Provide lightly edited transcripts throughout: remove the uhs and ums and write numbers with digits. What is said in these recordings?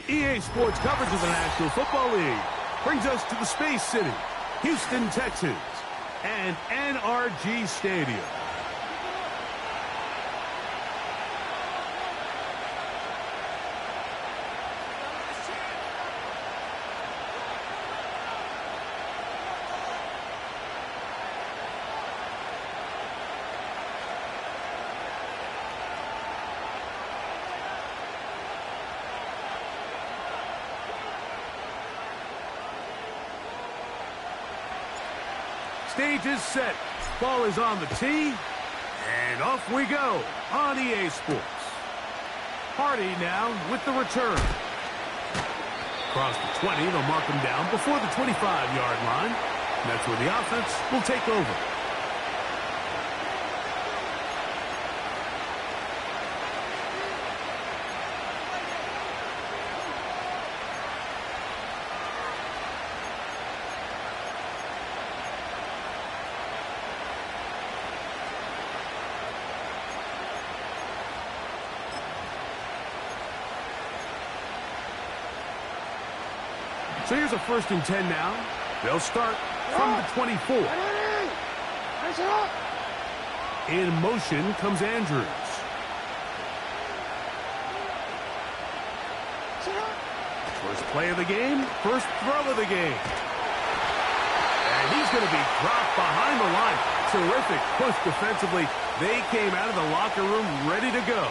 EA Sports coverage of the National Football League brings us to the Space City, Houston, Texas, and NRG Stadium. Stage is set. Ball is on the tee. And off we go on EA Sports. Hardy now with the return. Across the 20, they'll mark him down before the 25-yard line. And that's where the offense will take over. So here's a 1st and 10 now. They'll start from the 24. In motion comes Andrews. First play of the game, first throw of the game. And he's going to be dropped behind the line. Terrific push defensively. They came out of the locker room ready to go.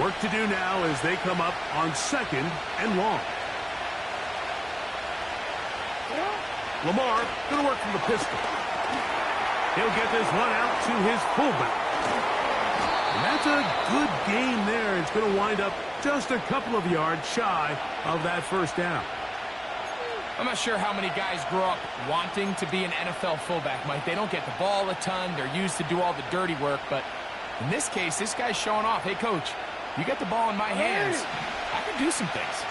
Work to do now as they come up on 2nd and long. Lamar going to work from the pistol. He'll get this one out to his fullback. And that's a good game there. It's going to wind up just a couple of yards shy of that 1st down. I'm not sure how many guys grow up wanting to be an NFL fullback, Mike. They don't get the ball a ton. They're used to do all the dirty work, but in this case, this guy's showing off. Hey, coach, you get the ball in my hands. I can do some things.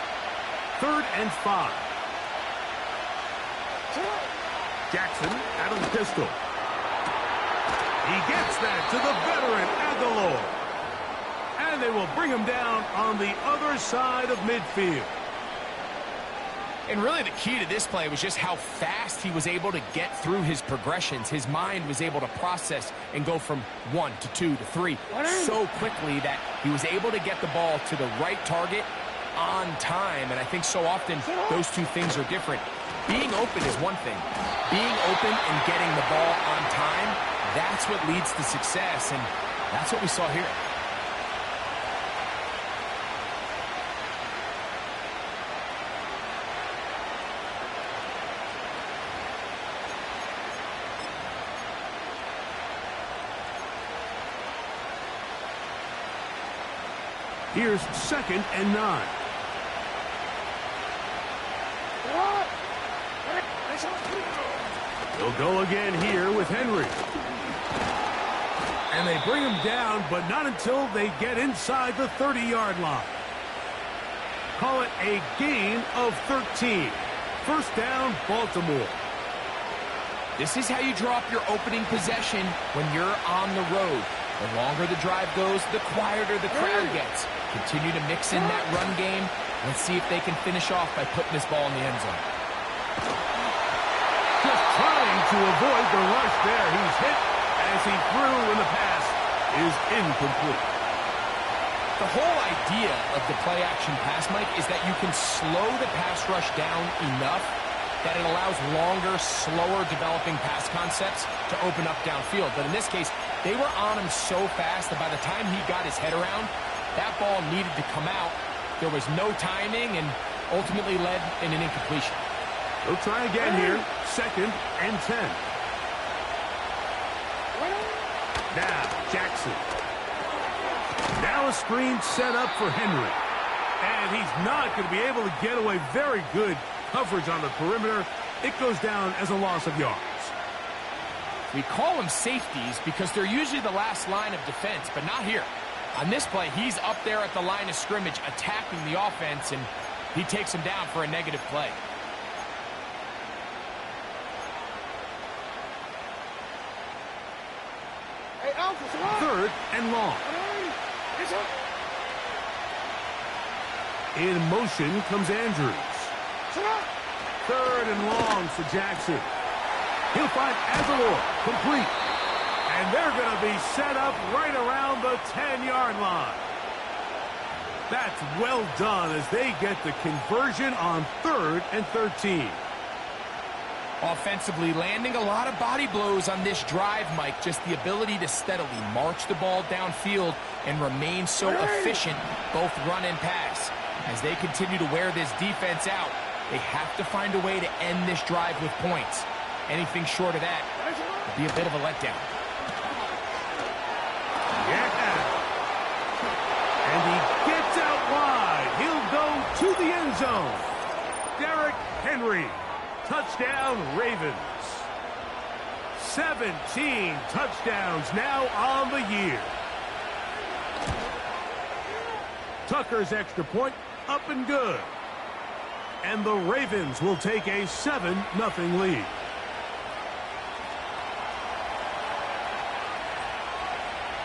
3rd and 5. Jackson out of the pistol. He gets that to the veteran Aguilar. And they will bring him down on the other side of midfield. And really the key to this play was just how fast he was able to get through his progressions. His mind was able to process and go from 1 to 2 to 3 so quickly that he was able to get the ball to the right target on time. And I think so often those two things are different. Being open is one thing. Being open and getting the ball on time, that's what leads to success. And that's what we saw here. Here's 2nd and 9. They'll go again here with Henry. And they bring him down, but not until they get inside the 30-yard line. Call it a gain of 13. 1st down, Baltimore. This is how you draw up your opening possession when you're on the road. The longer the drive goes, the quieter the crowd gets. Continue to mix in that run game. Let's see if they can finish off by putting this ball in the end zone. Just trying to avoid the rush there. He's hit as he threw, and the pass is incomplete. The whole idea of the play-action pass, Mike, is that you can slow the pass rush down enough that it allows longer, slower developing pass concepts to open up downfield. But in this case, they were on him so fast that by the time he got his head around, that ball needed to come out. There was no timing and ultimately led in an incompletion. They'll try again here. 2nd and 10. Now, Jackson. Now a screen set up for Henry. And he's not going to be able to get away. Very good coverage on the perimeter. It goes down as a loss of yards. We call them safeties because they're usually the last line of defense, but not here. On this play, he's up there at the line of scrimmage attacking the offense, and he takes him down for a negative play. Third and long. In motion comes Andrews. Third and long for Jackson. He'll find Azalor, complete. And they're going to be set up right around the 10-yard line. That's well done as they get the conversion on 3rd and 13. Offensively, landing a lot of body blows on this drive, Mike. Just the ability to steadily march the ball downfield and remain so efficient, both run and pass. As they continue to wear this defense out, they have to find a way to end this drive with points. Anything short of that would be a bit of a letdown. Yeah. And he gets out wide. He'll go to the end zone. Derrick Henry. Touchdown, Ravens. 17 touchdowns now on the year. Tucker's extra point up and good. And the Ravens will take a 7-0 lead.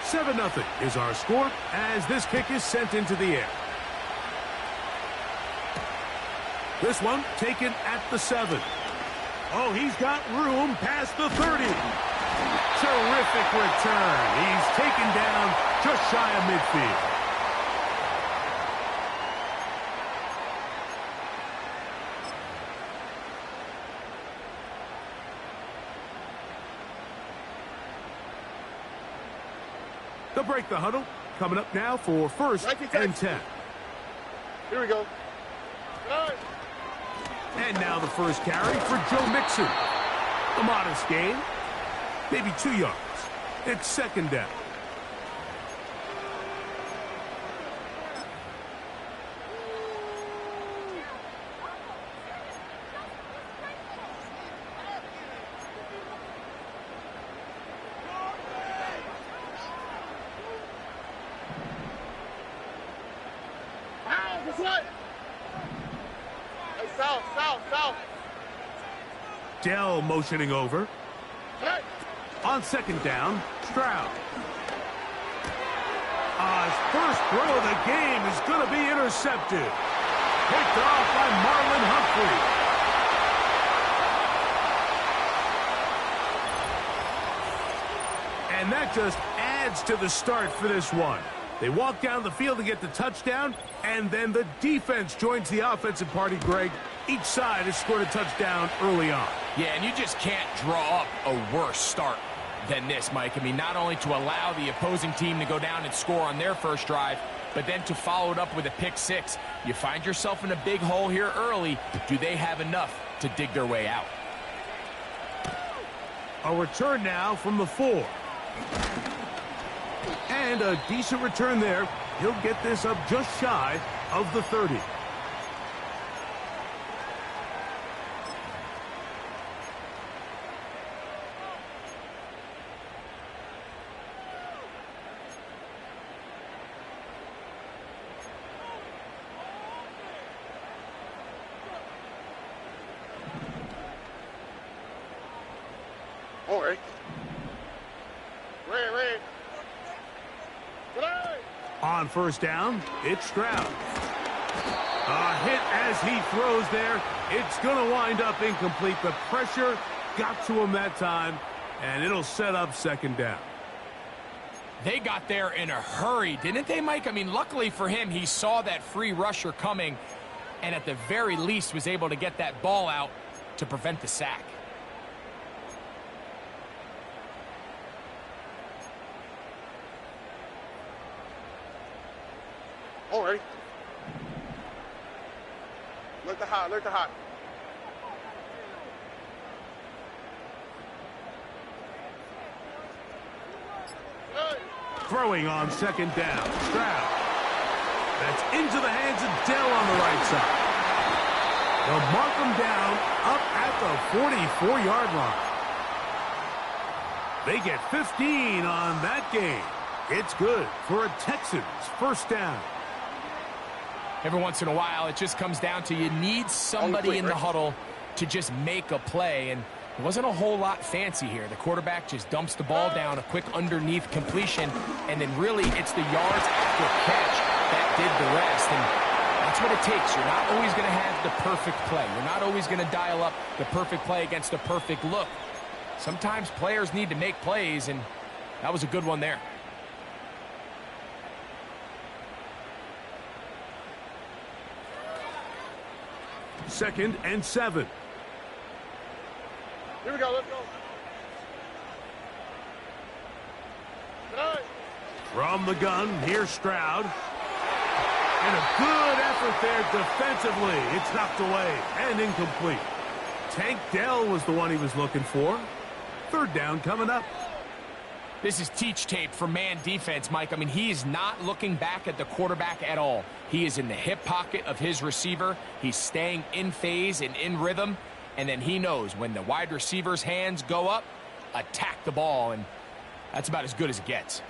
"7-0 is our score as this kick is sent into the air. This one taken at the 7. Oh, he's got room past the 30. Terrific return. He's taken down just shy of midfield. They'll break the huddle. Coming up now for 1st and 10. Here we go. And now the first carry for Joe Mixon. A modest gain, maybe 2 yards. It's 2nd down. South. Dell motioning over. Hey. On 2nd down, Stroud. His first throw of the game is going to be intercepted. Picked off by Marlon Humphrey. And that just adds to the start for this one. They walk down the field to get the touchdown, and then the defense joins the offensive party, Greg. Each side has scored a touchdown early on. Yeah, and you just can't draw up a worse start than this, Mike. I mean, not only to allow the opposing team to go down and score on their first drive, but then to follow it up with a pick 6. You find yourself in a big hole here early. Do they have enough to dig their way out? A return now from the 4. And a decent return there. He'll get this up just shy of the 30. All right. Ray. On 1st down, it's Stroud. A hit as he throws there. It's going to wind up incomplete. The pressure got to him that time, and it'll set up 2nd down. They got there in a hurry, didn't they, Mike? I mean, luckily for him, he saw that free rusher coming, and at the very least was able to get that ball out to prevent the sack. All right. Look the hot. Throwing on 2nd down, Stroud. That's into the hands of Dell on the right side. They'll mark him down up at the 44-yard line. They get 15 on that game. It's good for a Texans first down. Every once in a while, it just comes down to you need somebody in the huddle to just make a play, and it wasn't a whole lot fancy here. The quarterback just dumps the ball down, a quick underneath completion, and then really it's the yards after catch that did the rest, and that's what it takes. You're not always going to have the perfect play. You're not always going to dial up the perfect play against a perfect look. Sometimes players need to make plays, and that was a good one there. Second and 7. Here we go, let's go. Tonight. From the gun, here's Stroud. And a good effort there defensively. It's knocked away and incomplete. Tank Dell was the one he was looking for. Third down coming up. This is teach tape for man defense, Mike. I mean, he is not looking back at the quarterback at all. He is in the hip pocket of his receiver. He's staying in phase and in rhythm. And then he knows when the wide receiver's hands go up, attack the ball. And that's about as good as it gets.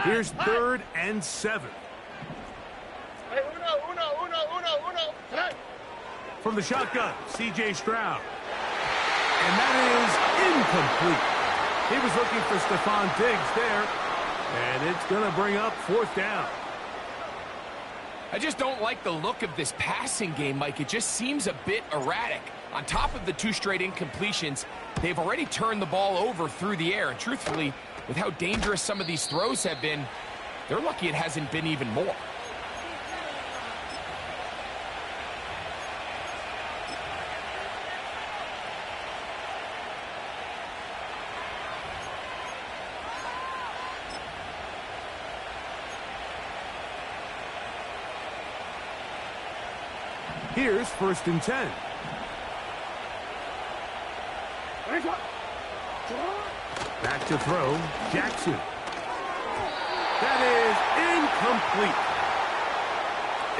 Here's third and 7. Hey, uno. Tonight. From the shotgun, C.J. Stroud. And that is incomplete. He was looking for Stephon Diggs there. And it's going to bring up fourth down. I just don't like the look of this passing game, Mike. It just seems a bit erratic. On top of the 2 straight incompletions, they've already turned the ball over through the air. And truthfully, with how dangerous some of these throws have been, they're lucky it hasn't been even more. Here's first and 10. Back to throw, Jackson. That is incomplete.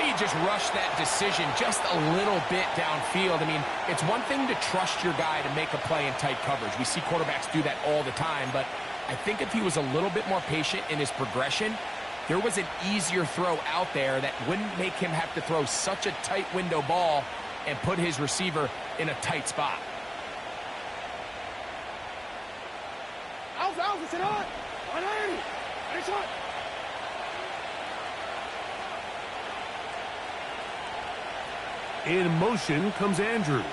He just rushed that decision just a little bit downfield. I mean, it's one thing to trust your guy to make a play in tight coverage. We see quarterbacks do that all the time, but I think if he was a little bit more patient in his progression, there was an easier throw out there that wouldn't make him have to throw such a tight window ball and put his receiver in a tight spot. In motion comes Andrews.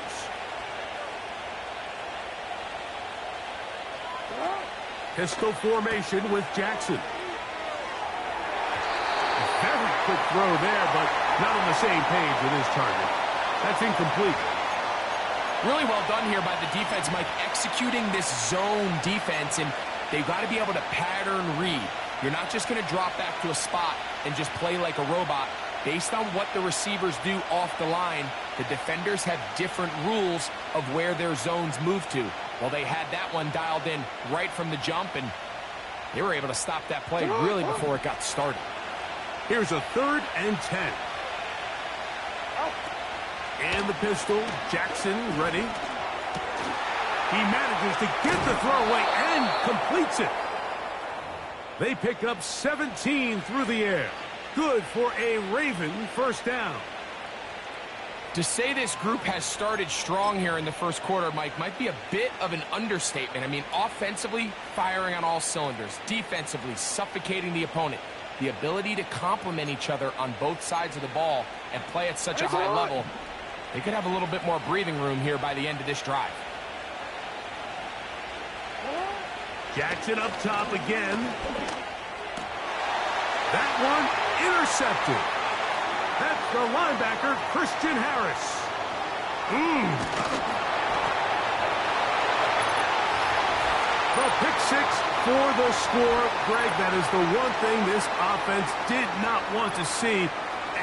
Pistol formation with Jackson. Very quick throw there, but not on the same page with his target. That's incomplete. Really well done here by the defense, Mike, executing this zone defense, and they've got to be able to pattern read. You're not just going to drop back to a spot and just play like a robot. Based on what the receivers do off the line, the defenders have different rules of where their zones move to. Well, they had that one dialed in right from the jump, and they were able to stop that play really before it got started. Here's a third and 10. And the pistol, Jackson ready. He manages to get the throw away and completes it. They pick up 17 through the air. Good for a Raven first down. To say this group has started strong here in the first quarter, Mike, might be a bit of an understatement. I mean, offensively, firing on all cylinders. Defensively, suffocating the opponent. The ability to complement each other on both sides of the ball and play at such a high level, they could have a little bit more breathing room here by the end of this drive. Jackson up top again. That one intercepted. That's the linebacker, Christian Harris. The pick six for the score. Greg, that is the one thing this offense did not want to see.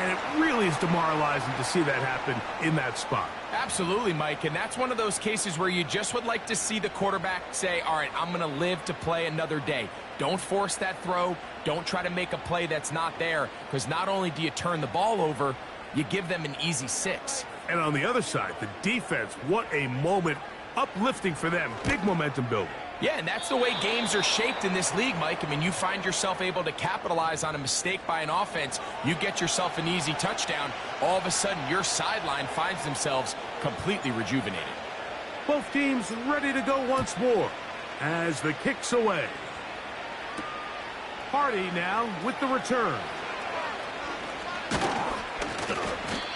And it really is demoralizing to see that happen in that spot. Absolutely, Mike, and that's one of those cases where you just would like to see the quarterback say, all right, I'm going to live to play another day. Don't force that throw. Don't try to make a play that's not there, because not only do you turn the ball over, you give them an easy 6. And on the other side, the defense, what a moment. Uplifting for them. Big momentum building. Yeah, and that's the way games are shaped in this league, Mike. I mean, you find yourself able to capitalize on a mistake by an offense. You get yourself an easy touchdown. All of a sudden, your sideline finds themselves completely rejuvenated. Both teams ready to go once more as the kick's away. Hardy now with the return.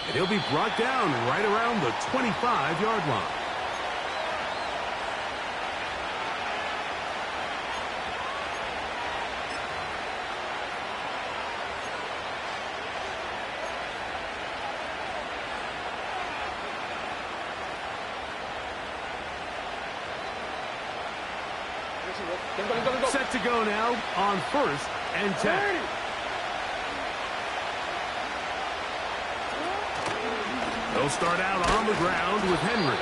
And he'll be brought down right around the 25-yard line. Set to go now on 1st and 10. They'll start out on the ground with Henry.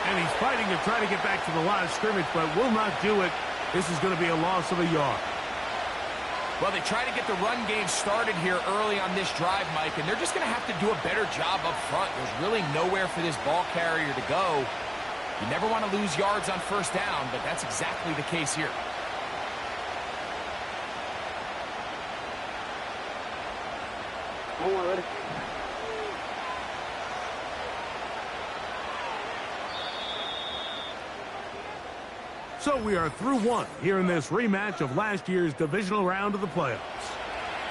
And he's fighting to try to get back to the line of scrimmage, but will not do it. This is going to be a loss of a yard. Well, they try to get the run game started here early on this drive, Mike, and they're just going to have to do a better job up front. There's really nowhere for this ball carrier to go. You never want to lose yards on 1st down, but that's exactly the case here. So we are through one here in this rematch of last year's divisional round of the playoffs.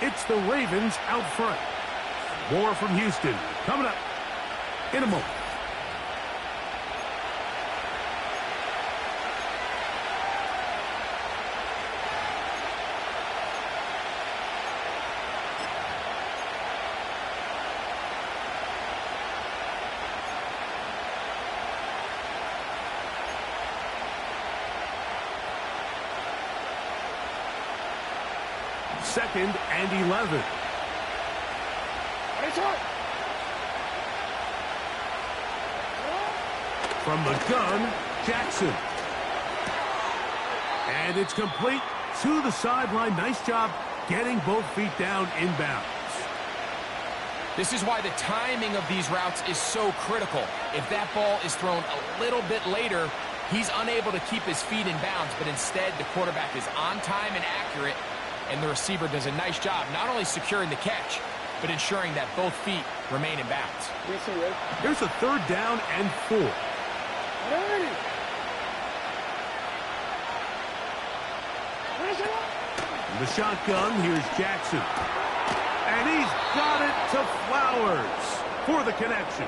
It's the Ravens out front. More from Houston coming up in a moment. Second and 11. From the gun, Jackson. And it's complete to the sideline. Nice job getting both feet down inbounds. This is why the timing of these routes is so critical. If that ball is thrown a little bit later, he's unable to keep his feet in bounds, but instead the quarterback is on time and accurate, and the receiver does a nice job not only securing the catch, but ensuring that both feet remain in bounds. Here's a 3rd down and 4. In the shotgun, here's Jackson. And he's got it to Flowers for the connection.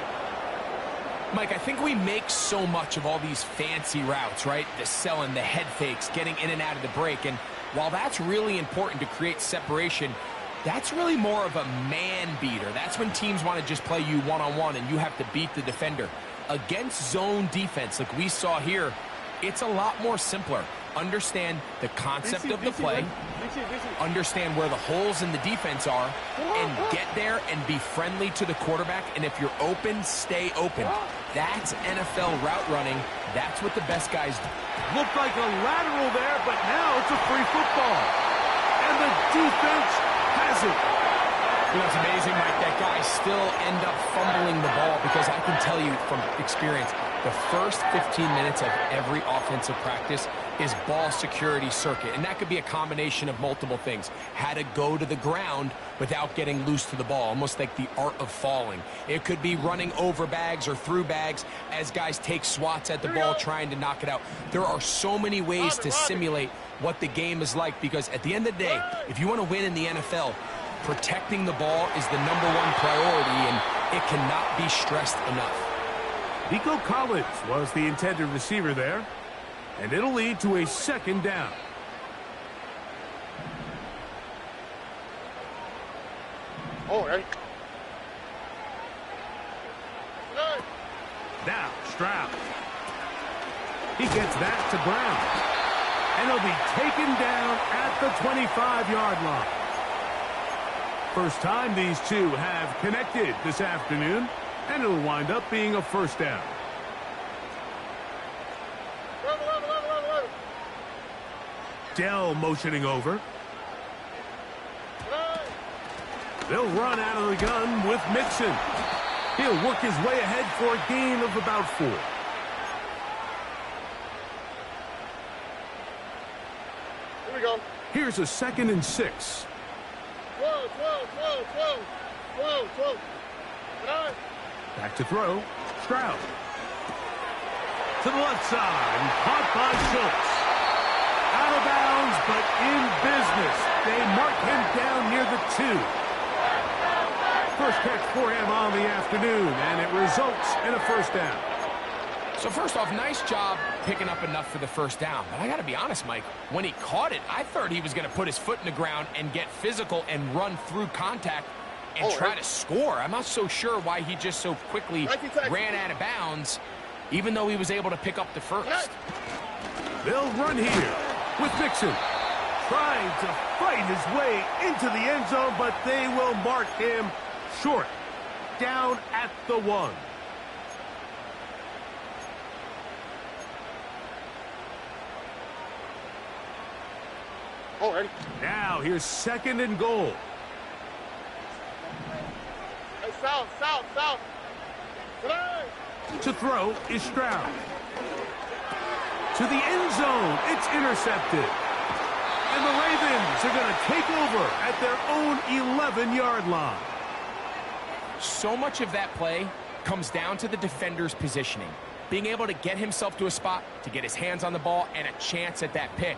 Mike, I think we make so much of all these fancy routes, right? The selling, the head fakes, getting in and out of the break. And while that's really important to create separation, that's really more of a man beater. That's when teams want to just play you one-on-one and you have to beat the defender. Against zone defense, like we saw here, it's a lot more simpler. Understand the concept of the play, understand where the holes in the defense are, and get there and be friendly to the quarterback. And if you're open, stay open. That's NFL route running. That's what the best guys do. Looked like a lateral there, but now it's a free football. And the defense has it. You know, it's amazing, Mike, that guys still end up fumbling the ball, because I can tell you from experience, the first 15 minutes of every offensive practice is ball security circuit. And that could be a combination of multiple things. How to go to the ground without getting loose to the ball, almost like the art of falling. It could be running over bags or through bags as guys take swats at the ball trying to knock it out. There are so many ways to simulate what the game is like, because at the end of the day, if you want to win in the NFL, protecting the ball is the #1 priority, and it cannot be stressed enough. Nico Collins was the intended receiver there, and it'll lead to a 2nd down. Now Stroud. He gets that to Brown, and he'll be taken down at the 25-yard line. First time these two have connected this afternoon, and it'll wind up being a first down. Dell motioning over. They'll run out of the gun with Mixon. He'll work his way ahead for a gain of about 4. Here we go. Here's a 2nd and 6. 12. Back to throw. Stroud. To the left side. Caught by Schultz. Out of bounds, but in business. They mark him down near the 2. First catch for him on the afternoon, and it results in a first down. So first off, nice job picking up enough for the first down. But I got to be honest, Mike, when he caught it, I thought he was going to put his foot in the ground and get physical and run through contact and try to score. I'm not so sure why he just so quickly ran out of bounds, even though he was able to pick up the first. They'll run here with Mixon. Trying to fight his way into the end zone, but they will mark him short. Down at the 1. Ready. Now here's 2nd and goal. Hey, south. To throw is Stroud. To the end zone. It's intercepted. And the Ravens are going to take over at their own 11-yard line. So much of that play comes down to the defender's positioning. Being able to get himself to a spot, to get his hands on the ball, and a chance at that pick.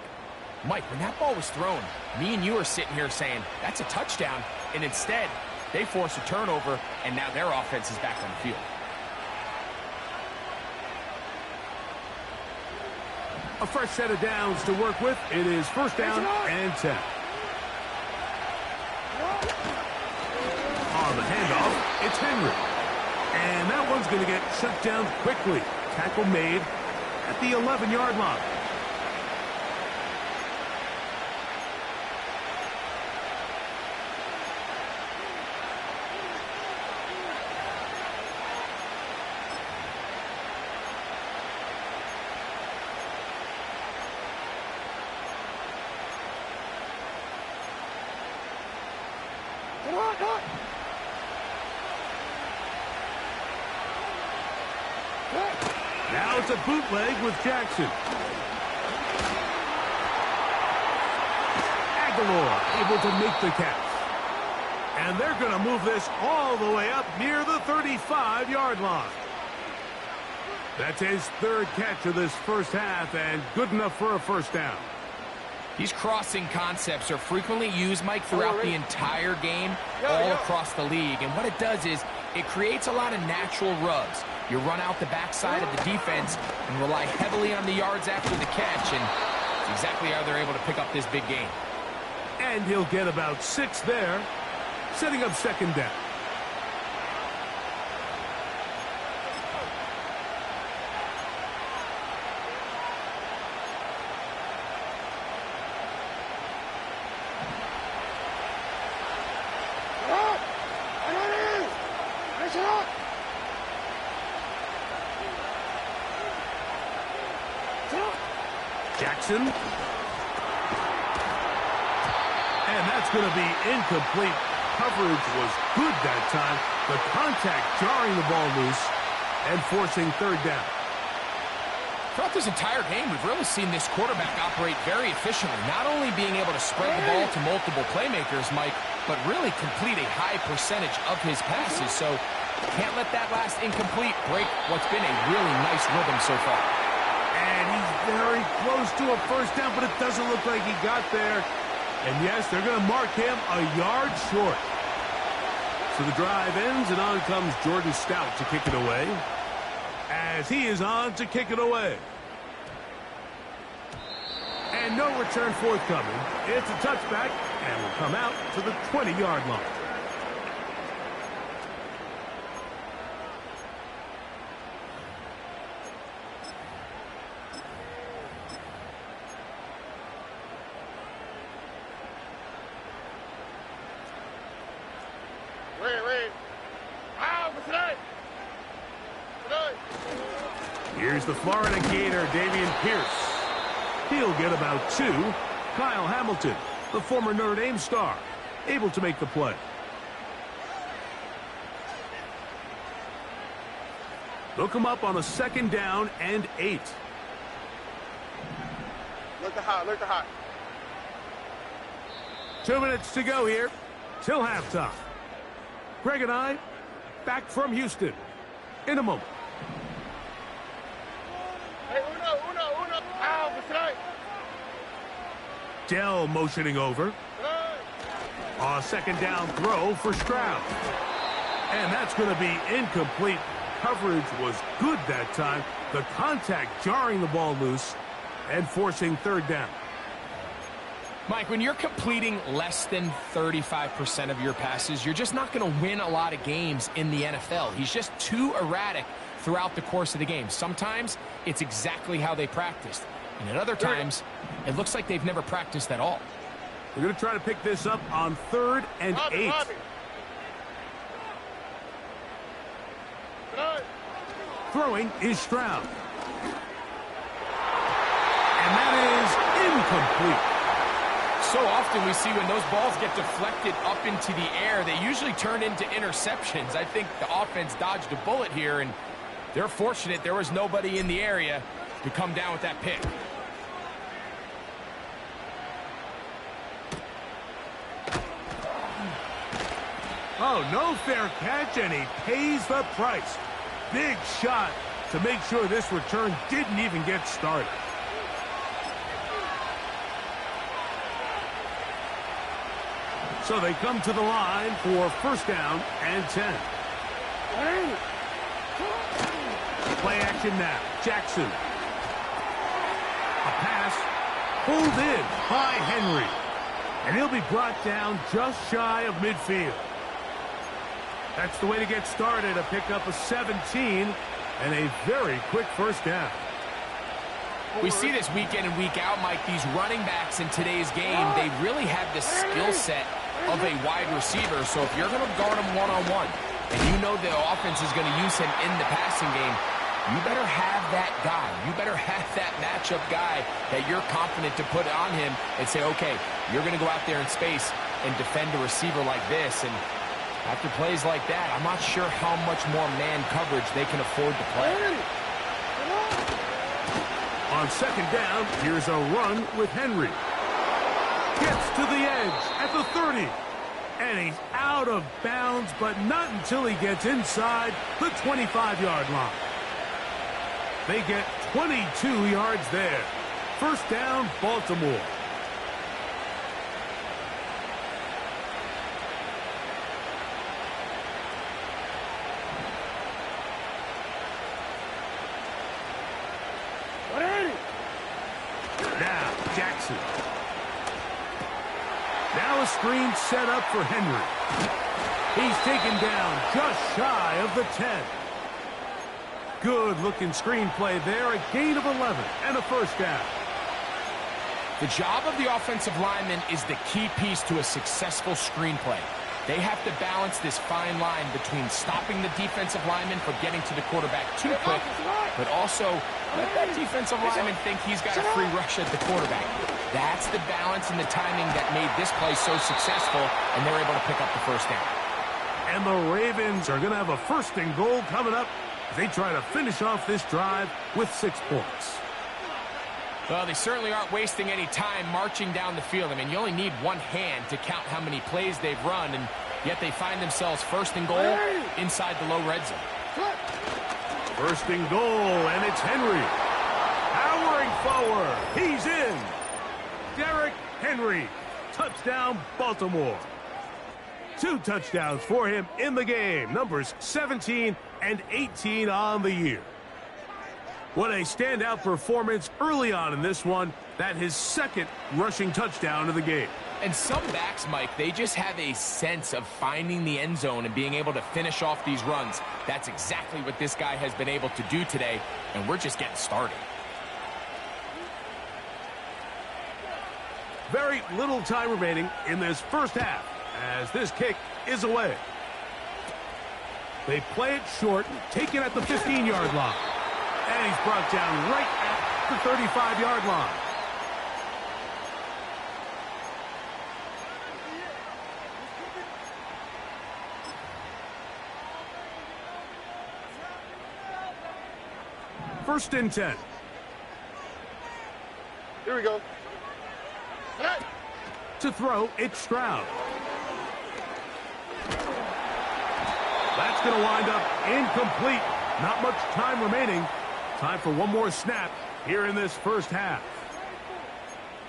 Mike, when that ball was thrown, me and you are sitting here saying, that's a touchdown. And instead, they force a turnover, and now their offense is back on the field. A fresh set of downs to work with. It is first down and 10. On the handoff, it's Henry. And that one's going to get shut down quickly. Tackle made at the 11-yard line. Now it's a bootleg with Jackson. Aguilar able to make the catch. And they're going to move this all the way up near the 35-yard line. That's his 3rd catch of this first half, and good enough for a first down. These crossing concepts are frequently used, Mike, throughout the entire game, all across the league. And what it does is it creates a lot of natural rubs. You run out the backside of the defense and rely heavily on the yards after the catch, and it's exactly how they're able to pick up this big game. And he'll get about 6 there, setting up 2nd down. Jackson. And that's going to be incomplete. Coverage was good that time. The contact jarring the ball loose and forcing 3rd down. Throughout this entire game, we've really seen this quarterback operate very efficiently, not only being able to spread the ball to multiple playmakers, Mike, but really complete a high percentage of his passes. So can't let that last incomplete break what's been a really nice rhythm so far. And he's very close to a first down, but it doesn't look like he got there. And yes, they're going to mark him a yard short. So the drive ends, and on comes Jordan Stout to kick it away. As he is on to kick it away. And no return forthcoming. It's a touchback, and will come out to the 20-yard line. Tonight. Here's the Florida Gator, Dameon Pierce. He'll get about 2. Kyle Hamilton, the former Notre Dame star, able to make the play. Look him up on a 2nd down and 8. Look the hot, look the hot. 2 minutes to go here till halftime. Greg and I back from Houston in a moment. Hey, uno. Ow, for tonight. Dell motioning over. A 2nd down throw for Stroud. And that's going to be incomplete. Coverage was good that time. The contact jarring the ball loose and forcing 3rd down. Mike, when you're completing less than 35% of your passes, you're just not going to win a lot of games in the NFL. He's just too erratic throughout the course of the game. Sometimes it's exactly how they practiced. And at other times, it looks like they've never practiced at all. We're going to try to pick this up on 3rd and 8. Throwing is Stroud. And that is incomplete. So often we see when those balls get deflected up into the air, they usually turn into interceptions. I think the offense dodged a bullet here, and they're fortunate there was nobody in the area to come down with that pick. Oh, no fair catch, and he pays the price. Big shot to make sure this return didn't even get started. So they come to the line for 1st down and 10. Play action now. Jackson. A pass pulled in by Henry. And he'll be brought down just shy of midfield. That's the way to get started. A pickup of 17 and a very quick 1st down. We see this week in and week out, Mike. These running backs in today's game, they really have the skill set of a wide receiver. So if you're going to guard him one-on-one, and you know the offense is going to use him in the passing game, you better have that guy. You better have that matchup guy that you're confident to put on him and say, okay, you're going to go out there in space and defend a receiver like this. And after plays like that, I'm not sure how much more man coverage they can afford to play. On 2nd down, here's a run with Henry. Gets to the edge at the 30. And he's out of bounds, but not until he gets inside the 25-yard line. They get 22 yards there. 1st down, Baltimore. Now, Jackson. Now a screen set up for Henry. He's taken down just shy of the 10. Good-looking screenplay there. A gain of 11 and a 1st down. The job of the offensive lineman is the key piece to a successful screenplay. They have to balance this fine line between stopping the defensive lineman from getting to the quarterback too quick, but also let that defensive lineman think he's got a free rush at the quarterback. That's the balance and the timing that made this play so successful, and they're able to pick up the 1st down. And the Ravens are going to have a 1st and goal coming up as they try to finish off this drive with 6 points. Well, they certainly aren't wasting any time marching down the field. I mean, you only need one hand to count how many plays they've run, and yet they find themselves 1st and goal inside the low red zone. 1st and goal, and it's Henry. Powering forward. He's in. Derrick Henry. Touchdown, Baltimore. 2 touchdowns for him in the game. Numbers 17 and 18 on the year. What a standout performance early on in this one. That his 2nd rushing touchdown of the game. And some backs, Mike, they just have a sense of finding the end zone and being able to finish off these runs. That's exactly what this guy has been able to do today, and we're just getting started. Very little time remaining in this 1st half as this kick is away. They play it short, taken at the 15-yard line. And he's brought down right at the 35-yard line. First and 10. Here we go. Hey. To throw, it's Stroud. That's going to wind up incomplete. Not much time remaining. Time for one more snap here in this first half.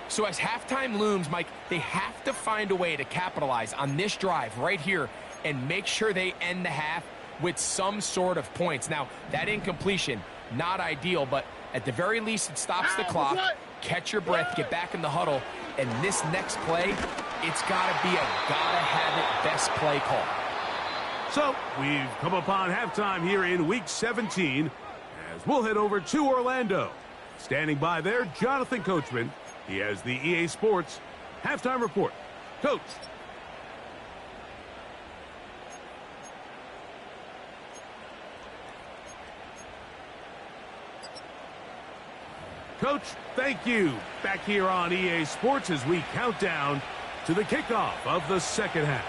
So as halftime looms, Mike, they have to find a way to capitalize on this drive right here and make sure they end the half with some sort of points. Now, that incompletion, not ideal, but at the very least, it stops the clock. Catch your breath, get back in the huddle, and this next play, it's got to be a gotta-have-it best play call. So, we've come upon halftime here in Week 17, as we'll head over to Orlando. Standing by there, Jonathan Coachman. He has the EA Sports halftime report. Coach. Coach, thank you. Back here on EA Sports as we count down to the kickoff of the second half.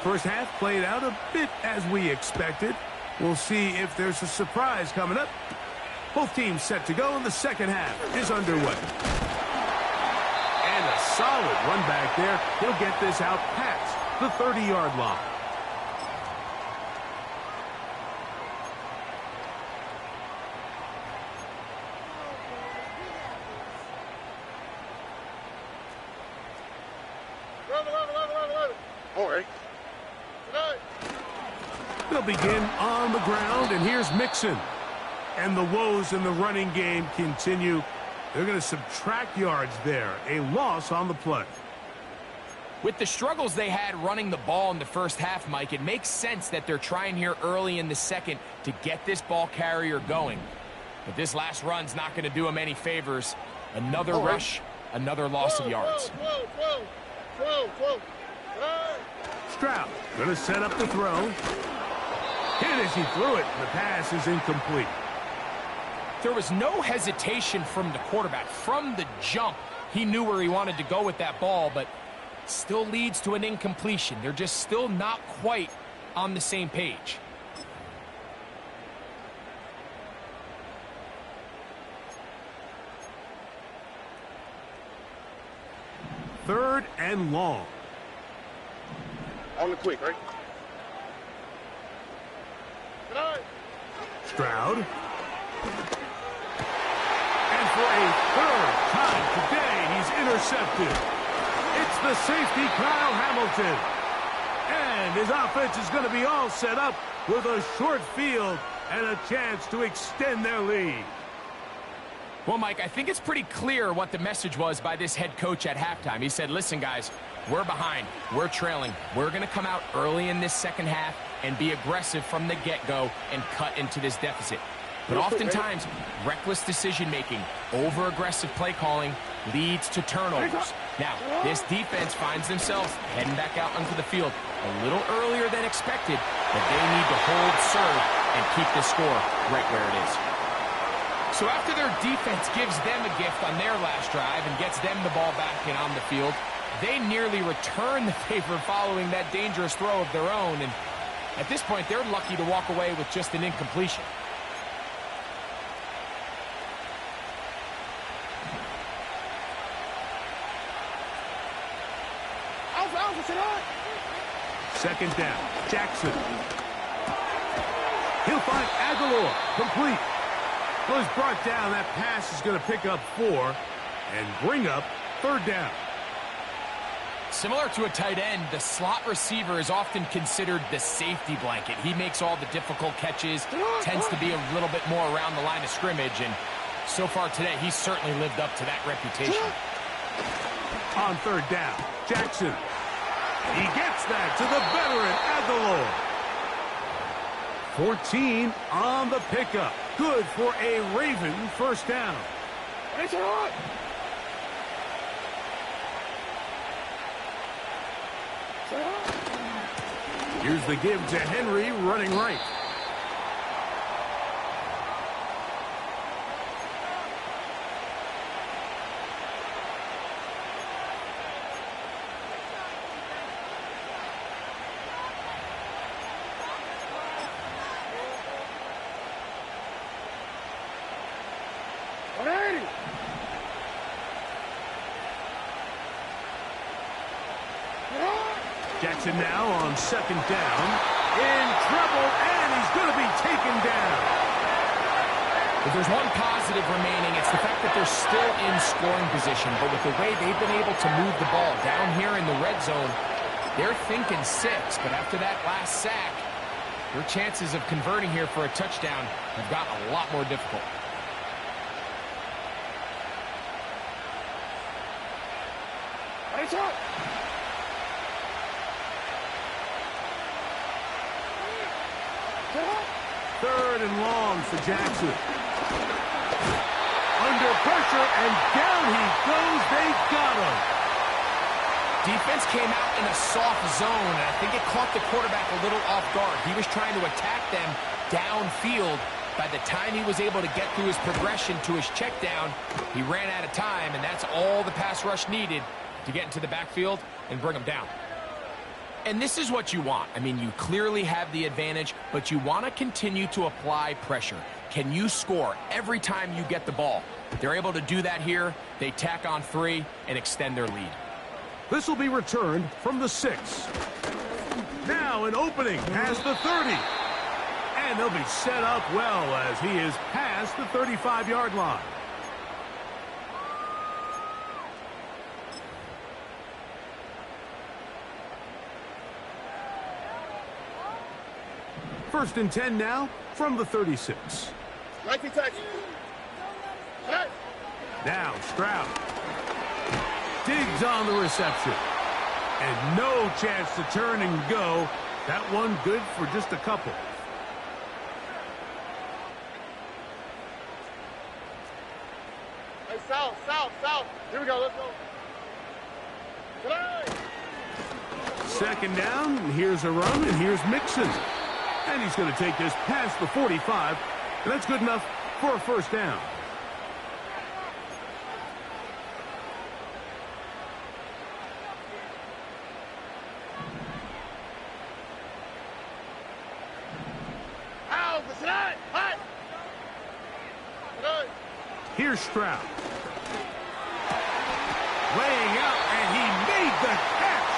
First half played out a bit as we expected. We'll see if there's a surprise coming up. Both teams set to go, and the second half is underway. And a solid run back there. He'll get this out past the 30-yard line. All right. They'll begin on the ground, and here's Mixon. And the woes in the running game continue. They're going to subtract yards there. A loss on the play. With the struggles they had running the ball in the first half, Mike, it makes sense that they're trying here early in the second to get this ball carrier going. But this last run's not going to do him any favors. Another rush, another loss of yards. Stroud going to set up the throw. Hit as he threw it. The pass is incomplete. There was no hesitation from the quarterback. From the jump, he knew where he wanted to go with that ball, but still leads to an incompletion. They're just still not quite on the same page. Third and long. On the quick, right? Stroud. And for a third time today, he's intercepted. It's the safety, Kyle Hamilton. And his offense is going to be all set up with a short field and a chance to extend their lead. Well, Mike, I think it's pretty clear what the message was by this head coach at halftime. He said, listen, guys, we're behind. We're trailing. We're going to come out early in this second half and be aggressive from the get-go and cut into this deficit. But oftentimes, reckless decision-making, over-aggressive play calling leads to turnovers. Now, this defense finds themselves heading back out onto the field a little earlier than expected, but they need to hold serve and keep the score right where it is. So after their defense gives them a gift on their last drive and gets them the ball back and on the field, they nearly return the favor following that dangerous throw of their own. And at this point, they're lucky to walk away with just an incompletion. Second down, Jackson. He'll find Aguilar, complete. Well, he's brought down. That pass is going to pick up 4 and bring up third down. Similar to a tight end, the slot receiver is often considered the safety blanket. He makes all the difficult catches, tends to be a little bit more around the line of scrimmage, and so far today, he's certainly lived up to that reputation. On third down, Jackson. He gets that to the veteran Aguilar. 14 on the pickup. Good for a Raven first down. It's on. Here's the give to Henry running right. Jackson now on second down. In trouble, and he's going to be taken down. If there's one positive remaining, it's the fact that they're still in scoring position. But with the way they've been able to move the ball down here in the red zone, they're thinking 6. But after that last sack, their chances of converting here for a touchdown have gotten a lot more difficult. Nice shot. Third and long for Jackson. Under pressure, and down he goes. They got him. Defense came out in a soft zone, and I think it caught the quarterback a little off guard. He was trying to attack them downfield. By the time he was able to get through his progression to his check down, he ran out of time, and that's all the pass rush needed to get into the backfield and bring him down. And this is what you want. I mean, you clearly have the advantage, but you want to continue to apply pressure. Can you score every time you get the ball? They're able to do that here. They tack on 3 and extend their lead. This will be returned from the 6. Now an opening past the 30. And they'll be set up well as he is past the 35-yard line. First and 10 now from the 36. Likely touch. Now Stroud digs on the reception. And no chance to turn and go. That one good for just a couple. Hey, south. Here we go, let's go. Second down, and here's a run, and here's Mixon. And he's going to take this past the 45, and that's good enough for a first down. Here's Stroud. Laying out, and he made the catch.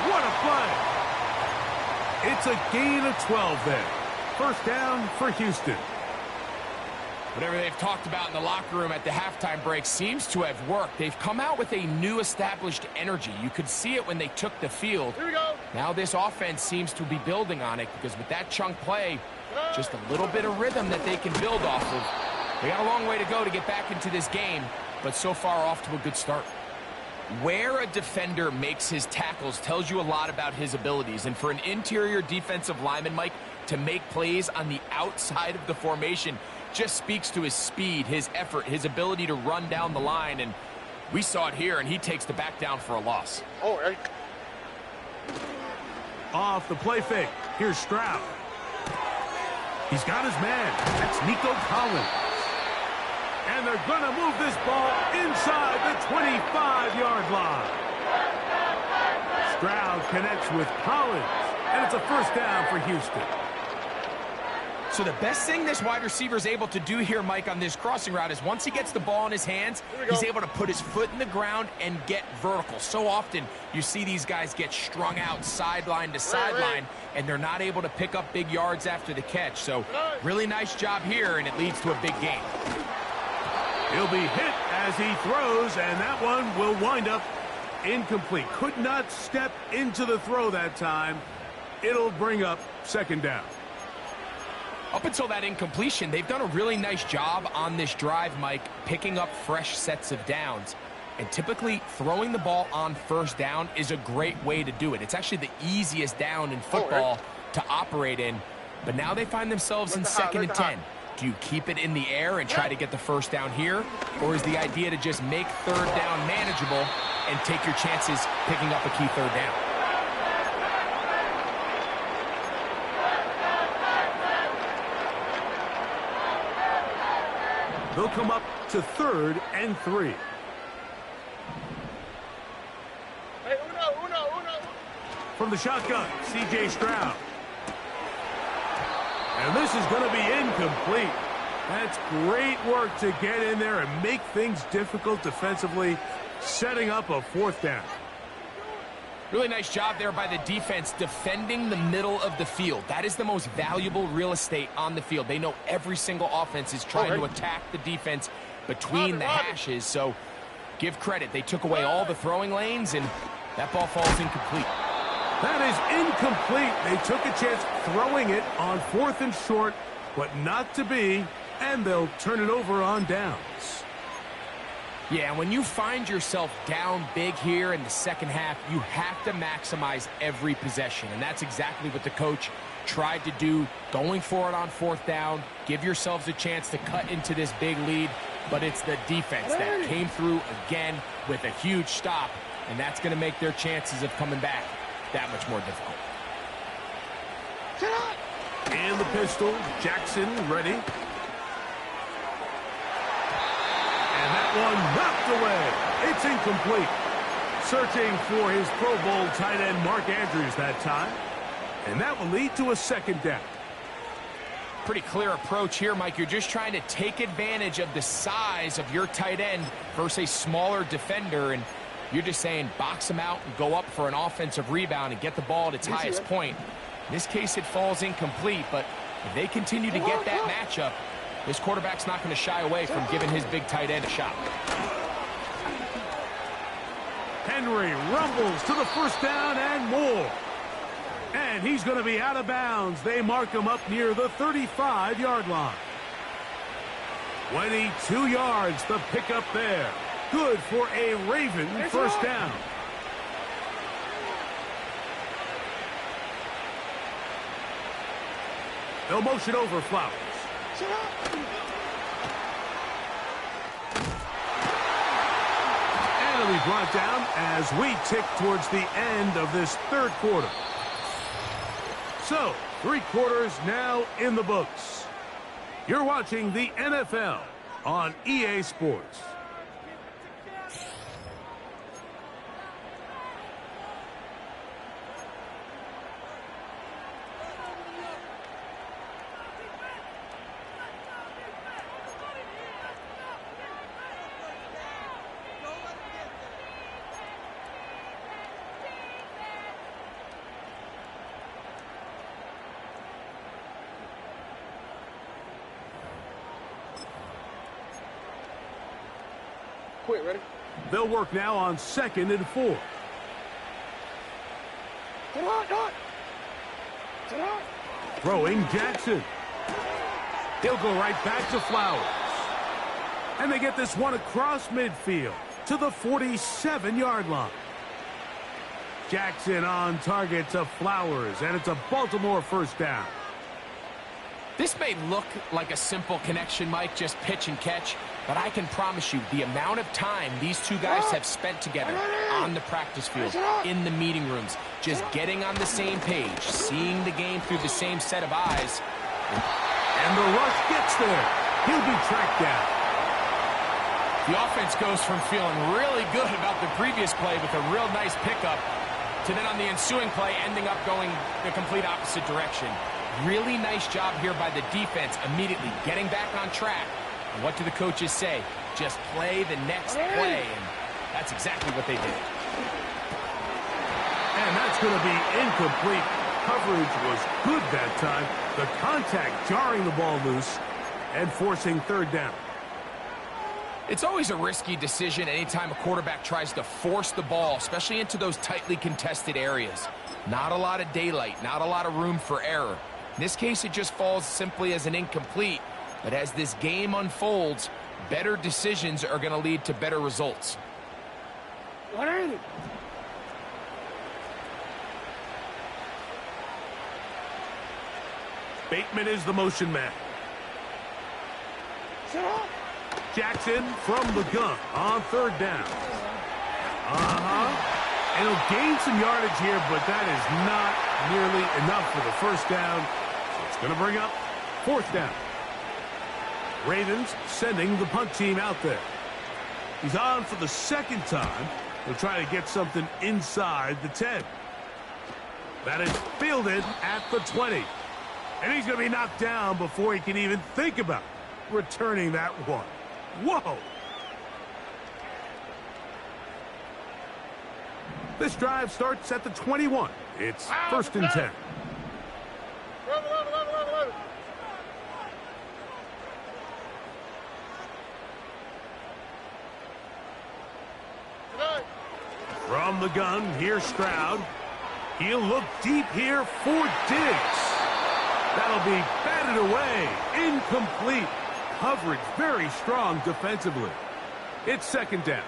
What a play. It's a gain of 12 there. First down for Houston. Whatever they've talked about in the locker room at the halftime break seems to have worked. They've come out with a new established energy. You could see it when they took the field. Here we go. Now this offense seems to be building on it because with that chunk play, just a little bit of rhythm that they can build off of. They got a long way to go to get back into this game, but so far off to a good start. Where a defender makes his tackles tells you a lot about his abilities. And for an interior defensive lineman, Mike, to make plays on the outside of the formation just speaks to his speed, his effort, his ability to run down the line. And we saw it here, and he takes the back down for a loss. Oh, hey. Off the play fake. Here's Stroud. He's got his man. That's Nico Collins. And they're going to move this ball inside the 25-yard line. Stroud connects with Collins, and it's a first down for Houston. So the best thing this wide receiver is able to do here, Mike, on this crossing route is once he gets the ball in his hands, he's able to put his foot in the ground and get vertical. So often you see these guys get strung out sideline to sideline, and they're not able to pick up big yards after the catch. So really nice job here, and it leads to a big gain. He'll be hit as he throws, and that one will wind up incomplete. Could not step into the throw that time. It'll bring up second down. Up until that incompletion, they've done a really nice job on this drive, Mike, picking up fresh sets of downs. And typically, throwing the ball on first down is a great way to do it. It's actually the easiest down in football to operate in. But now they find themselves in second and 10. Do you keep it in the air and try to get the first down here? Or is the idea to just make third down manageable and take your chances picking up a key third down? They'll come up to 3rd and 3. Hey, uno. From the shotgun, C.J. Stroud. And this is going to be incomplete. That's great work to get in there and make things difficult defensively, setting up a 4th down. Really nice job there by the defense defending the middle of the field. That is the most valuable real estate on the field. They know every single offense is trying to attack the defense between the hashes. So give credit. They took away all the throwing lanes, and that ball falls incomplete. That is incomplete. They took a chance throwing it on 4th and short, but not to be, and they'll turn it over on downs. Yeah, when you find yourself down big here in the second half, you have to maximize every possession, and that's exactly what the coach tried to do, going for it on 4th down. Give yourselves a chance to cut into this big lead, but it's the defense that came through again with a huge stop, and that's going to make their chances of coming back that much more difficult. And the pistol, Jackson ready. And that one knocked away. It's incomplete. Searching for his Pro Bowl tight end Mark Andrews that time. And that will lead to a 2nd down. Pretty clear approach here, Mike. You're just trying to take advantage of the size of your tight end versus a smaller defender, and you're just saying box him out and go up for an offensive rebound and get the ball at its highest point. In this case, it falls incomplete, but if they continue to get that matchup, this quarterback's not going to shy away from giving his big tight end a shot. Henry rumbles to the 1st down and more. And he's going to be out of bounds. They mark him up near the 35-yard line. 22 yards, the pickup there. Good for a Raven 1st down. They'll motion over Flowers. And it'll be brought down as we tick towards the end of this 3rd quarter. So, 3 quarters now in the books. You're watching the NFL on EA Sports. Quick, ready? They'll work now on 2nd and 4. Throwing Jackson. He'll go right back to Flowers. And they get this one across midfield to the 47-yard line. Jackson on target to Flowers, and it's a Baltimore 1st down. This may look like a simple connection, Mike, just pitch and catch, but I can promise you the amount of time these two guys have spent together on the practice field, in the meeting rooms, just getting on the same page, seeing the game through the same set of eyes. And the rush gets there. He'll be tracked down. The offense goes from feeling really good about the previous play with a real nice pickup to then on the ensuing play ending up going the complete opposite direction. Really nice job here by the defense immediately getting back on track. And what do the coaches say? Just play the next play, and that's exactly what they did. And that's going to be incomplete. Coverage was good that time. The contact jarring the ball loose and forcing 3rd down. It's always a risky decision anytime a quarterback tries to force the ball, especially into those tightly contested areas. Not a lot of daylight, not a lot of room for error. In this case, it just falls simply as an incomplete. But as this game unfolds, better decisions are going to lead to better results. Bateman is the motion man. Jackson from the gun on 3rd down. And he'll gain some yardage here, but that is not nearly enough for the 1st down. So it's going to bring up 4th down. Ravens sending the punt team out there. He's on for the second time. He'll try to get something inside the 10. That is fielded at the 20. And he's going to be knocked down before he can even think about returning that one. Whoa! This drive starts at the 21. It's first and 10. From the gun, here's Stroud. He'll look deep here for Diggs. That'll be batted away. Incomplete. Coverage very strong defensively. It's second down.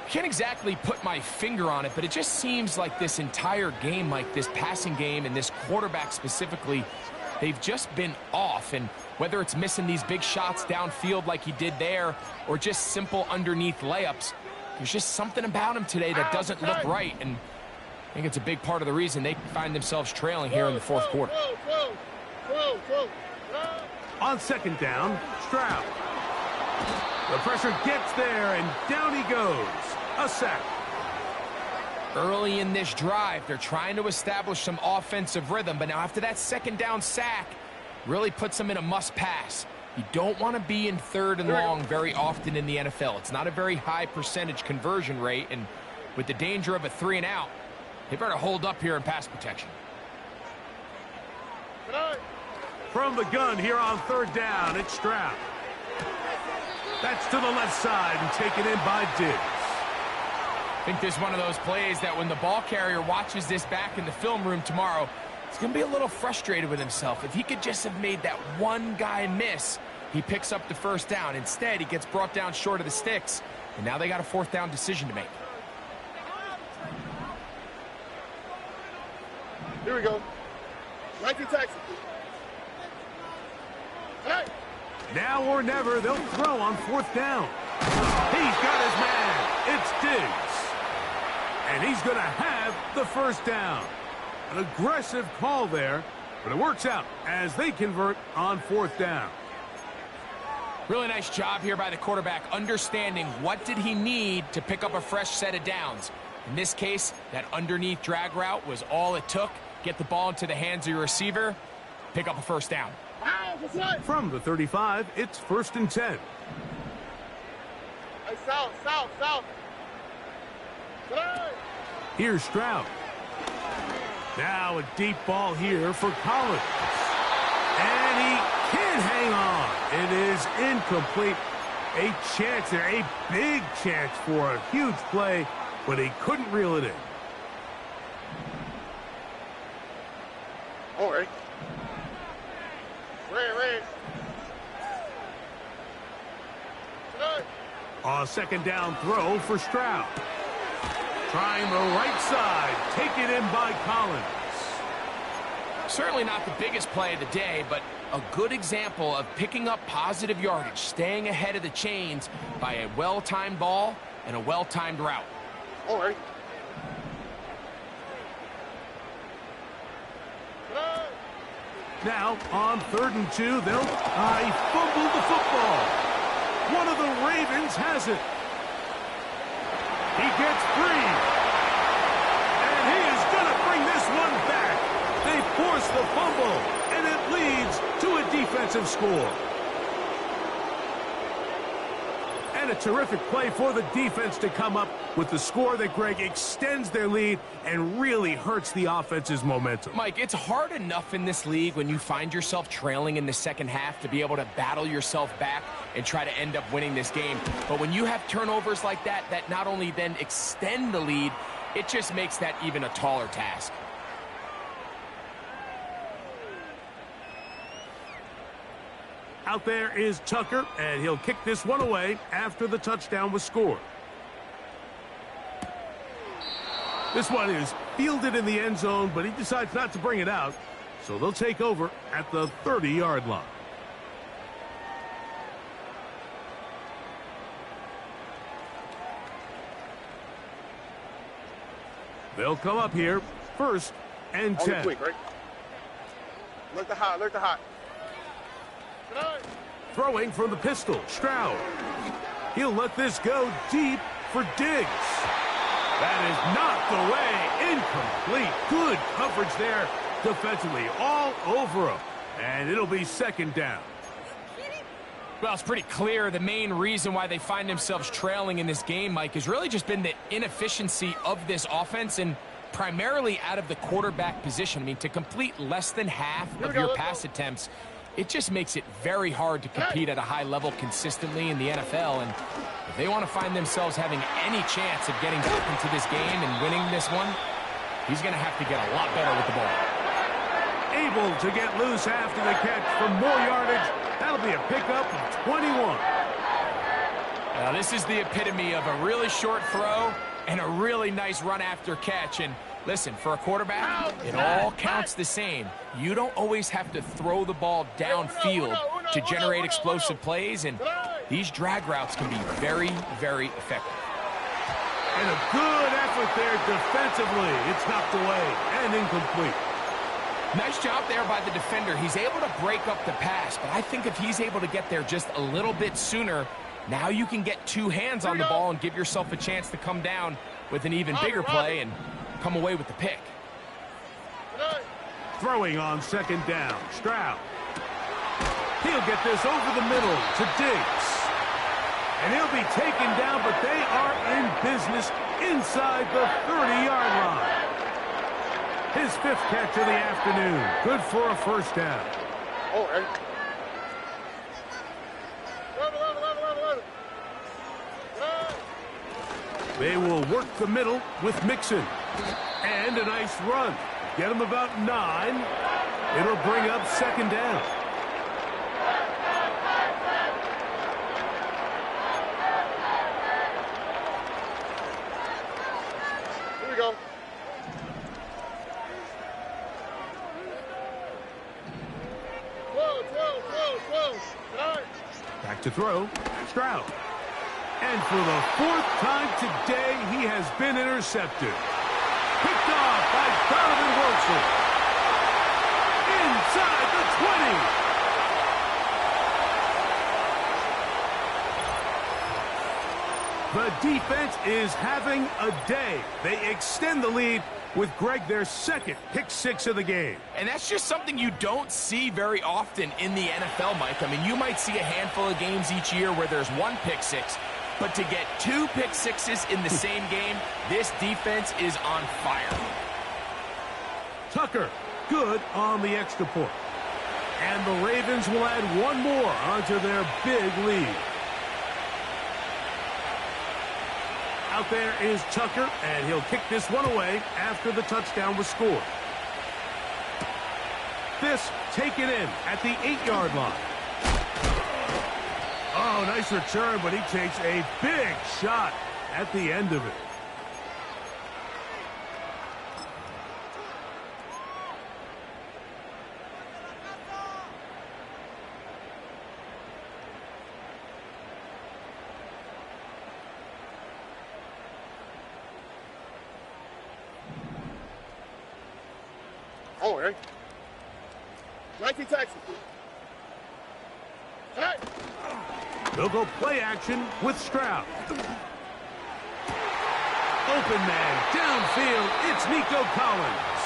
Can't exactly put my finger on it, but it just seems like this entire game, like this passing game and this quarterback specifically, they've just been off. And whether it's missing these big shots downfield like he did there or just simple underneath layups, there's just something about him today that doesn't look right. And I think it's a big part of the reason they find themselves trailing here in the fourth quarter. On second down, Stroud. The pressure gets there, and down he goes. A sack. Early in this drive, they're trying to establish some offensive rhythm, but now after that second down sack, really puts them in a must-pass. You don't want to be in third and long very often in the NFL. It's not a very high percentage conversion rate, and with the danger of a 3-and-out, they better hold up here in pass protection. From the gun here on third down, it's Stroud. That's to the left side and taken in by Diggs. I think this is one of those plays that when the ball carrier watches this back in the film room tomorrow, he's going to be a little frustrated with himself. If he could just have made that one guy miss, he picks up the first down. Instead, he gets brought down short of the sticks, and now they got a fourth down decision to make. Here we go. 19 Texas. Hey. Now or never, they'll throw on fourth down. He's got his man. It's Diggs. And he's going to have the first down. An aggressive call there, but it works out as they convert on fourth down. Really nice job here by the quarterback, understanding what did he need to pick up a fresh set of downs. In this case, that underneath drag route was all it took. Get the ball into the hands of your receiver, pick up a first down. From the 35, it's first and 10. Hey, south. Here's Stroud. Now a deep ball here for Collins. And he can't hang on. It is incomplete. A chance there, a big chance for a huge play, but he couldn't reel it in. All right. Red. A second down throw for Stroud. Trying the right side. Taken in by Collins. Certainly not the biggest play of the day, but a good example of picking up positive yardage, staying ahead of the chains by a well-timed ball and a well-timed route. All right. Now, on 3rd and 2, he fumbled the football. One of the Ravens has it. He gets free. And he is going to bring this one back. They force the fumble, and it leads to a defensive score. And a terrific play for the defense to come up with the score that, Greg, extends their lead and really hurts the offense's momentum. Mike, it's hard enough in this league when you find yourself trailing in the second half to be able to battle yourself back and try to end up winning this game. But when you have turnovers like that, that not only then extend the lead, it just makes that even a taller task. Out there is Tucker, and he'll kick this one away after the touchdown was scored. This one is fielded in the end zone, but he decides not to bring it out, so they'll take over at the 30-yard line. They'll come up here, 1st and 10. Quick, right? Look the hot. Throwing from the pistol, Stroud. He'll let this go deep for Diggs. That is knocked away. Incomplete. Good coverage there defensively. All over him. And it'll be second down. Well, it's pretty clear the main reason why they find themselves trailing in this game, Mike, has really just been the inefficiency of this offense and primarily out of the quarterback position. I mean, to complete less than half of your pass attempts, it just makes it very hard to compete at a high level consistently in the NFL. And if they want to find themselves having any chance of getting back into this game and winning this one, he's going to have to get a lot better with the ball. Able to get loose after the catch for more yardage. That'll be a pickup of 21. Now, this is the epitome of a really short throw and a really nice run after catch. And listen, for a quarterback, it all counts the same. You don't always have to throw the ball downfield to generate explosive plays, and these drag routes can be very, very effective. And a good effort there defensively. It's knocked away and incomplete. Nice job there by the defender. He's able to break up the pass, but I think if he's able to get there just a little bit sooner, now you can get two hands on the ball and give yourself a chance to come down with an even bigger play and come away with the pick. Throwing on second down, Stroud. He'll get this over the middle to Diggs. And he'll be taken down, but they are in business inside the 30-yard line. His fifth catch of the afternoon. Good for a first down. Oh, hey. They will work the middle with Mixon. And a nice run. Get him about 9. It'll bring up second down. Here we go. Back to throw, Stroud. And for the fourth time today, he has been intercepted. Picked off by Donovan Wilson. Inside the 20. The defense is having a day. They extend the lead with Greg their second pick six of the game. And that's just something you don't see very often in the NFL, Mike. I mean, you might see a handful of games each year where there's one pick six, but to get two pick sixes in the same game, this defense is on fire. Tucker, good on the extra point. And the Ravens will add one more onto their big lead. Out there is Tucker, and he'll kick this one away after the touchdown was scored. This taken in at the 8-yard line. Oh, nice return, but he takes a big shot at the end of it. Oh, hey. Nike taxi. Hey. They'll go play action with Stroud. Open man, downfield, it's Nico Collins.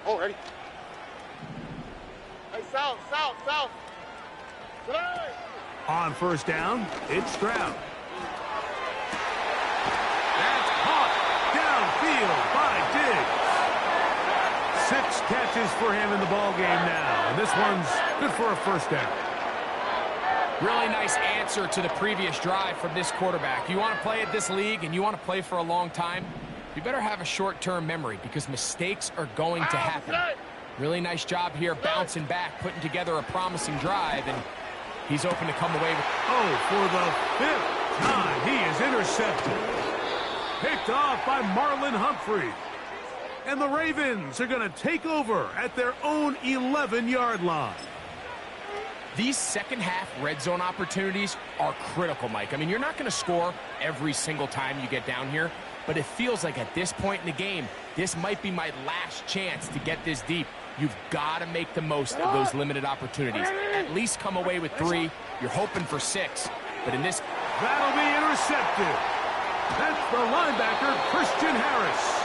Oh, ready. Hey, south. Hey. On first down, it's Stroud. That's caught downfield by Diggs. 6 catches for him in the ball game now, and this one's good for a first down. Really nice answer to the previous drive from this quarterback. You want to play at this league and you want to play for a long time, you better have a short-term memory because mistakes are going to happen. Really nice job here bouncing back, putting together a promising drive, and he's open to come away with... Oh, for the 5th time, he is intercepted. Picked off by Marlon Humphrey. And the Ravens are going to take over at their own 11-yard line. These second-half red zone opportunities are critical, Mike. I mean, you're not going to score every single time you get down here, but it feels like at this point in the game, this might be my last chance to get this deep. You've got to make the most of those limited opportunities. At least come away with 3. You're hoping for 6, but in this... That'll be intercepted. That's the linebacker, Christian Harris.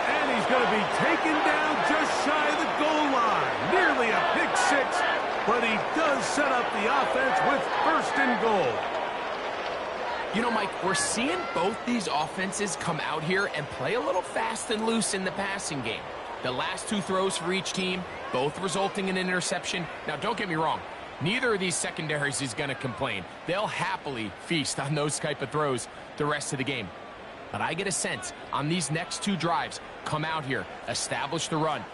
And he's going to be taken down just shy of the goal line. Nearly a pick 6, but he does set up the offense with 1st and goal. You know, Mike, we're seeing both these offenses come out here and play a little fast and loose in the passing game. The last 2 throws for each team, both resulting in an interception. Now, don't get me wrong. Neither of these secondaries is going to complain. They'll happily feast on those type of throws the rest of the game. But I get a sense on these next 2 drives, come out here, establish the run,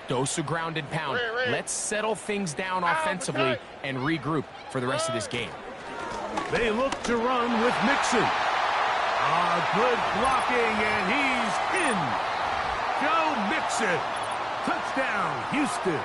dose of ground and pound. Let's settle things down offensively and regroup for the rest of this game. They look to run with Mixon. Good blocking, and he's in. Joe Mixon. Touchdown, Houston.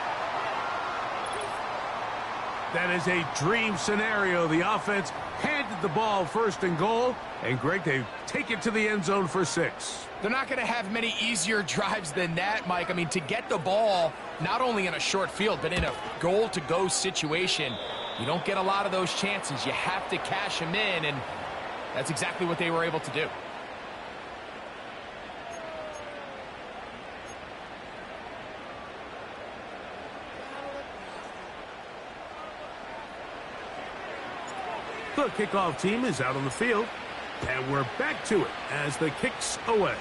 That is a dream scenario. The offense handed the ball 1st and goal, and Greg, they take it to the end zone for 6. They're not going to have many easier drives than that, Mike. I mean, to get the ball, not only in a short field, but in a goal-to-go situation, you don't get a lot of those chances. You have to cash them in, and that's exactly what they were able to do. The kickoff team is out on the field, and we're back to it as the kick's away.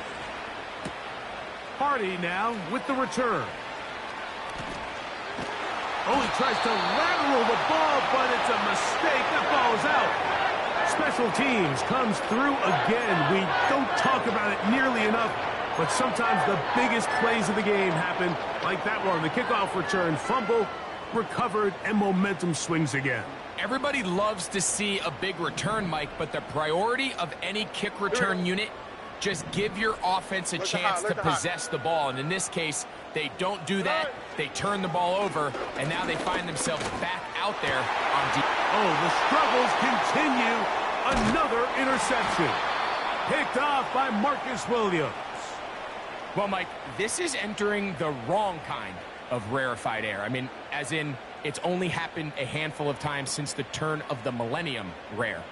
Hardy now with the return. Oh, he tries to lateral the ball, but it's a mistake. That ball is out. Special teams comes through again. We don't talk about it nearly enough, but sometimes the biggest plays of the game happen like that one. The kickoff return, fumble, recovered, and momentum swings again. Everybody loves to see a big return, Mike, but the priority of any kick return unit, just give your offense a chance to possess the ball. And in this case, they don't do that. They turn the ball over, and now they find themselves back out there on deep. Oh, the struggles continue. Another interception. Picked off by Marcus Williams. Well, Mike, this is entering the wrong kind of rarefied air. I mean, as in, it's only happened a handful of times since the turn of the millennium rare.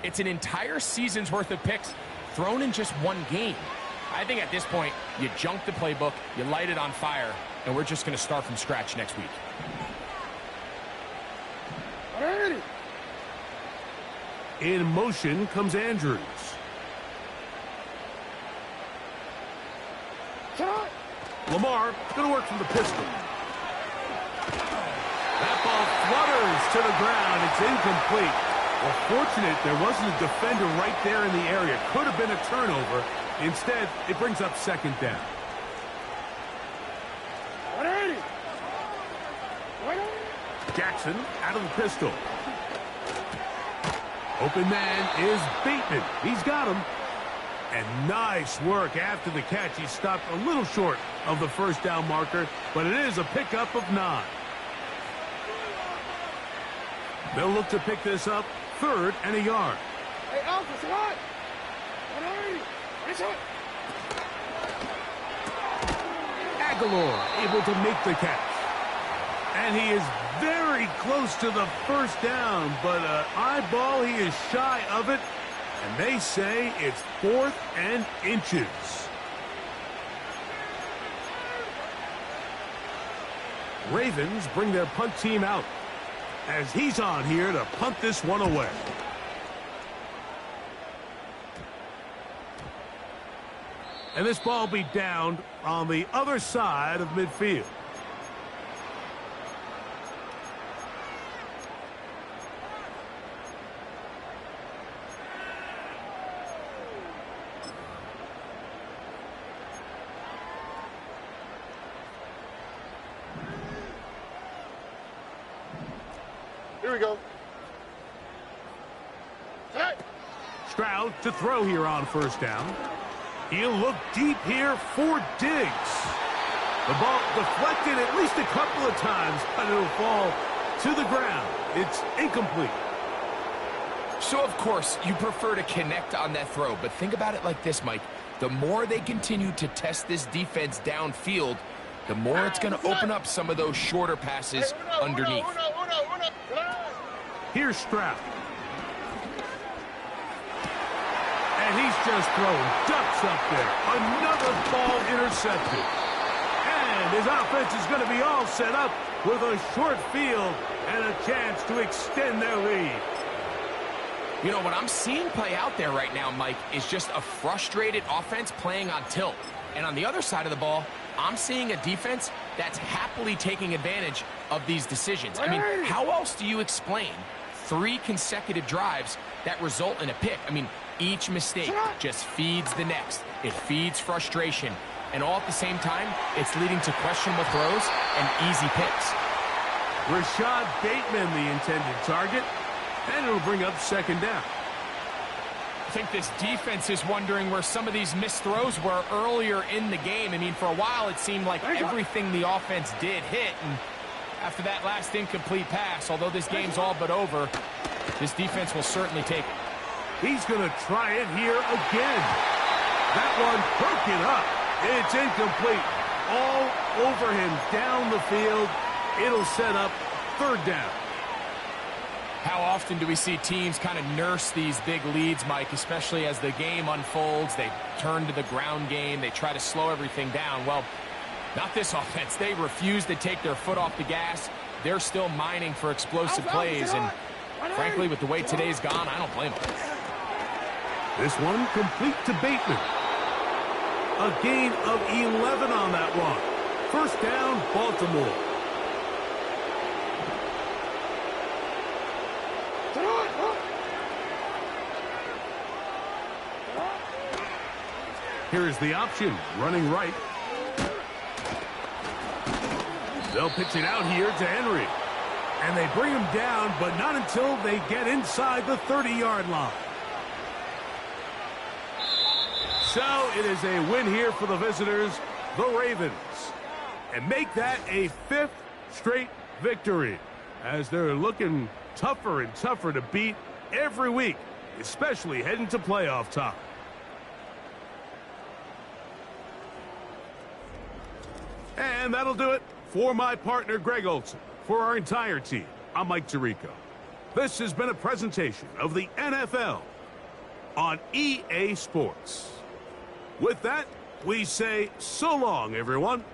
It's an entire season's worth of picks thrown in just one game. I think at this point, you junk the playbook, you light it on fire, and we're just going to start from scratch next week. In motion comes Andrews. Lamar going to work from the pistol. That ball flutters to the ground. It's incomplete. Well, fortunate there wasn't a defender right there in the area. Could have been a turnover. Instead, it brings up 2nd down. Jackson out of the pistol. Open man is Bateman. He's got him. And nice work after the catch. He stopped a little short of the 1st down marker, but it is a pickup of 9. They'll look to pick this up 3rd and a yard. Aguilar able to make the catch. And he is very close to the 1st down, but eyeball, he is shy of it. And they say it's 4th and inches. Ravens bring their punt team out as he's on here to punt this one away. And this ball will be downed on the other side of midfield. Here we go. Stroud to throw here on 1st down. He'll look deep here for Diggs. The ball deflected at least a couple of times, but it'll fall to the ground. It's incomplete. So, of course, you prefer to connect on that throw, but think about it like this, Mike. The more they continue to test this defense downfield, the more it's going to open up some of those shorter passes underneath. Here's Stroud. And he's just throwing ducks up there. Another ball intercepted. And his offense is going to be all set up with a short field and a chance to extend their lead. You know, what I'm seeing play out there right now, Mike, is just a frustrated offense playing on tilt. And on the other side of the ball, I'm seeing a defense that's happily taking advantage of these decisions. I mean, how else do you explain 3 consecutive drives that result in a pick? I mean, each mistake just feeds the next. It feeds frustration. And all at the same time, it's leading to questionable throws and easy picks. Rashad Bateman, the intended target. And it'll bring up second down. I think this defense is wondering where some of these missed throws were earlier in the game. I mean, for a while, it seemed like everything the offense did hit. And after that last incomplete pass, although this game's all but over, this defense will certainly take it. He's going to try it here again. That one broken up. It's incomplete. All over him down the field. It'll set up third down. How often do we see teams kind of nurse these big leads, Mike, especially as the game unfolds? They turn to the ground game. They try to slow everything down. Well, not this offense. They refuse to take their foot off the gas. They're still mining for explosive plays. And frankly, with the way today's gone, I don't blame them. This one complete to Bateman. A gain of 11 on that one. First down, Baltimore. Here is the option, running right. They'll pitch it out here to Henry. And they bring him down, but not until they get inside the 30-yard line. So it is a win here for the visitors, the Ravens. And make that a 5th straight victory, as they're looking tougher and tougher to beat every week, especially heading to playoff time. And that'll do it for my partner, Greg Olson. For our entire team, I'm Mike Tirico. This has been a presentation of the NFL on EA Sports. With that, we say so long, everyone.